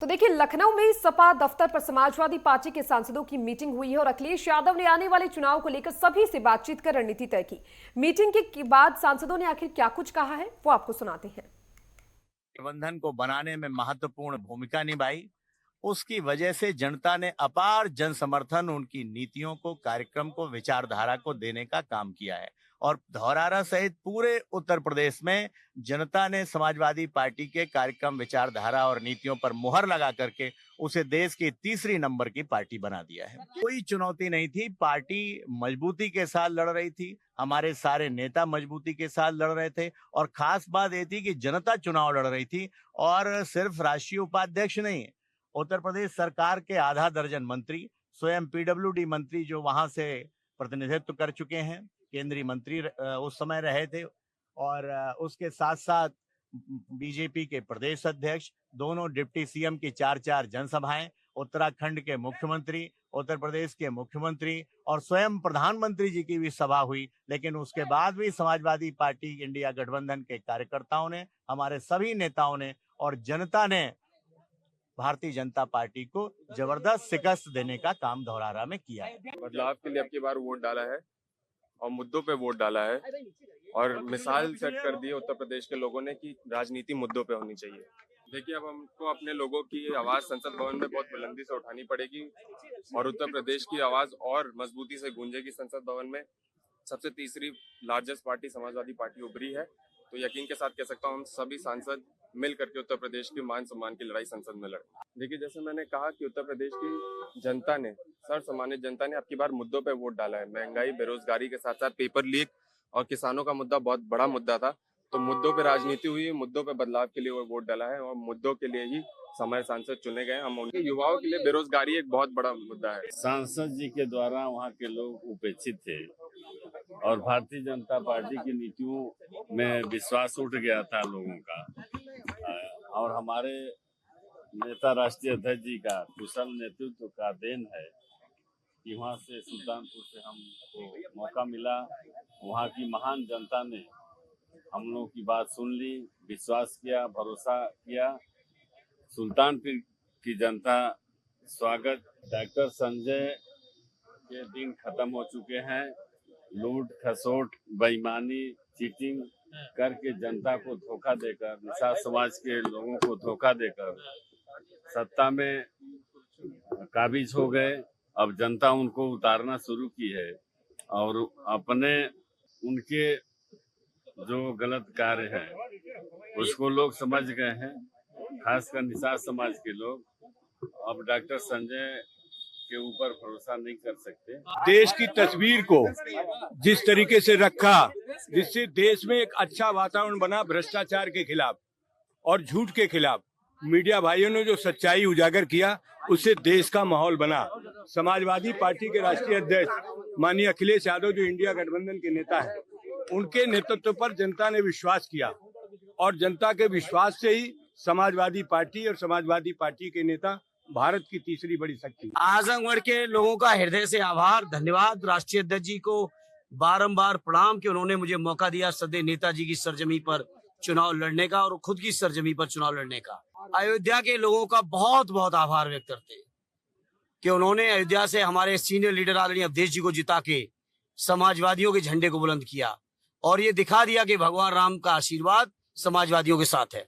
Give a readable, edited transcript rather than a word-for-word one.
तो देखिए, लखनऊ में सपा दफ्तर पर समाजवादी पार्टी के सांसदों की मीटिंग हुई है और अखिलेश यादव ने आने वाले चुनाव को लेकर सभी से बातचीत कर रणनीति तय की। मीटिंग के बाद सांसदों ने आखिर क्या कुछ कहा है, वो आपको सुनाते हैं। गठबंधन को बनाने में महत्वपूर्ण भूमिका निभाई। उसकी वजह से जनता ने अपार जन समर्थन उनकी नीतियों को, कार्यक्रम को, विचारधारा को देने का काम किया है। और धौरारा सहित पूरे उत्तर प्रदेश में जनता ने समाजवादी पार्टी के कार्यक्रम, विचारधारा और नीतियों पर मुहर लगा करके उसे देश की तीसरी नंबर की पार्टी बना दिया है। कोई चुनौती नहीं थी, पार्टी मजबूती के साथ लड़ रही थी, हमारे सारे नेता मजबूती के साथ लड़ रहे थे। और खास बात ये थी कि जनता चुनाव लड़ रही थी और सिर्फ राष्ट्रीय उपाध्यक्ष नहीं, उत्तर प्रदेश सरकार के आधा दर्जन मंत्री, स्वयं पीडब्ल्यूडी मंत्री जो वहां से प्रतिनिधित्व कर चुके हैं, केंद्रीय मंत्री उस समय रहे थे, और उसके साथ साथ बीजेपी के प्रदेश अध्यक्ष, दोनों डिप्टी सीएम की 4-4 जनसभाएं, उत्तराखंड के मुख्यमंत्री, उत्तर प्रदेश के मुख्यमंत्री और स्वयं प्रधानमंत्री जी की भी सभा हुई। लेकिन उसके बाद भी समाजवादी पार्टी इंडिया गठबंधन के कार्यकर्ताओं ने, हमारे सभी नेताओं ने और जनता ने भारतीय जनता पार्टी को जबरदस्त शिकस्त देने का काम धौरारा में किया है। बदलाव के लिए अब की बार वोट डाला है और मुद्दों पे वोट डाला है और मिसाल सेट कर दी उत्तर प्रदेश के लोगों ने कि राजनीति मुद्दों पे होनी चाहिए। देखिए, अब हमको अपने लोगों की आवाज संसद भवन में बहुत बुलंदी से उठानी पड़ेगी और उत्तर प्रदेश की आवाज और मजबूती से गूंजेगी। संसद भवन में सबसे तीसरी लार्जेस्ट पार्टी समाजवादी पार्टी उभरी है, तो यकीन के साथ कह सकता हूँ हम सभी सांसद मिल करके उत्तर प्रदेश की मान सम्मान की लड़ाई संसद में लड़े। देखिए, जैसे मैंने कहा कि उत्तर प्रदेश की जनता ने, सर्वसामान्य जनता ने अब की बार मुद्दों पे वोट डाला है। महंगाई, बेरोजगारी के साथ साथ पेपर लीक और किसानों का मुद्दा बहुत बड़ा मुद्दा था, तो मुद्दों पे राजनीति हुई, मुद्दों पे बदलाव के लिए वो वोट डाला है और मुद्दों के लिए ही हमारे सांसद चुने गए। हम उनके युवाओं के लिए बेरोजगारी एक बहुत बड़ा मुद्दा है। सांसद जी के द्वारा वहाँ के लोग उपेक्षित थे और भारतीय जनता पार्टी की नीतियों में विश्वास उठ गया था लोगों का, और हमारे नेता राष्ट्रीय अध्यक्ष जी का कुशल नेतृत्व का देन है कि वहाँ से सुल्तानपुर से हमको मौका मिला। वहाँ की महान जनता ने हम लोगों की बात सुन ली, विश्वास किया, भरोसा किया। सुल्तानपुर की जनता स्वागत। डॉक्टर संजय के दिन खत्म हो चुके हैं। लूट खसोट, बेईमानी, चीटिंग करके जनता को धोखा देकर, निषाद समाज के लोगों को धोखा देकर सत्ता में काबिज हो गए। अब जनता उनको उतारना शुरू की है और अपने उनके जो गलत कार्य है उसको लोग समझ गए हैं, खासकर निषाद समाज के लोग। अब डॉक्टर संजय के ऊपर भरोसा नहीं कर सकते। देश की तस्वीर को जिस तरीके से रखा, जिससे देश में एक अच्छा वातावरण बना भ्रष्टाचार के खिलाफ और झूठ के खिलाफ, मीडिया भाइयों ने जो सच्चाई उजागर किया, उससे देश का माहौल बना। समाजवादी पार्टी के राष्ट्रीय अध्यक्ष माननीय अखिलेश यादव, जो इंडिया गठबंधन के नेता हैं, उनके नेतृत्व पर जनता ने विश्वास किया और जनता के विश्वास से ही समाजवादी पार्टी और समाजवादी पार्टी के नेता भारत की तीसरी बड़ी शक्ति। आजमगढ़ के लोगों का हृदय से आभार, धन्यवाद। राष्ट्रीय अध्यक्ष जी को बारंबार प्रणाम कि उन्होंने मुझे मौका दिया सदैव नेताजी की सरजमी पर चुनाव लड़ने का और खुद की सरजमी पर चुनाव लड़ने का। अयोध्या के लोगों का बहुत बहुत आभार व्यक्त करते कि उन्होंने अयोध्या से हमारे सीनियर लीडर आदरणीय अवधेश जी को जिता के समाजवादियों के झंडे को बुलंद किया और ये दिखा दिया कि भगवान राम का आशीर्वाद समाजवादियों के साथ है।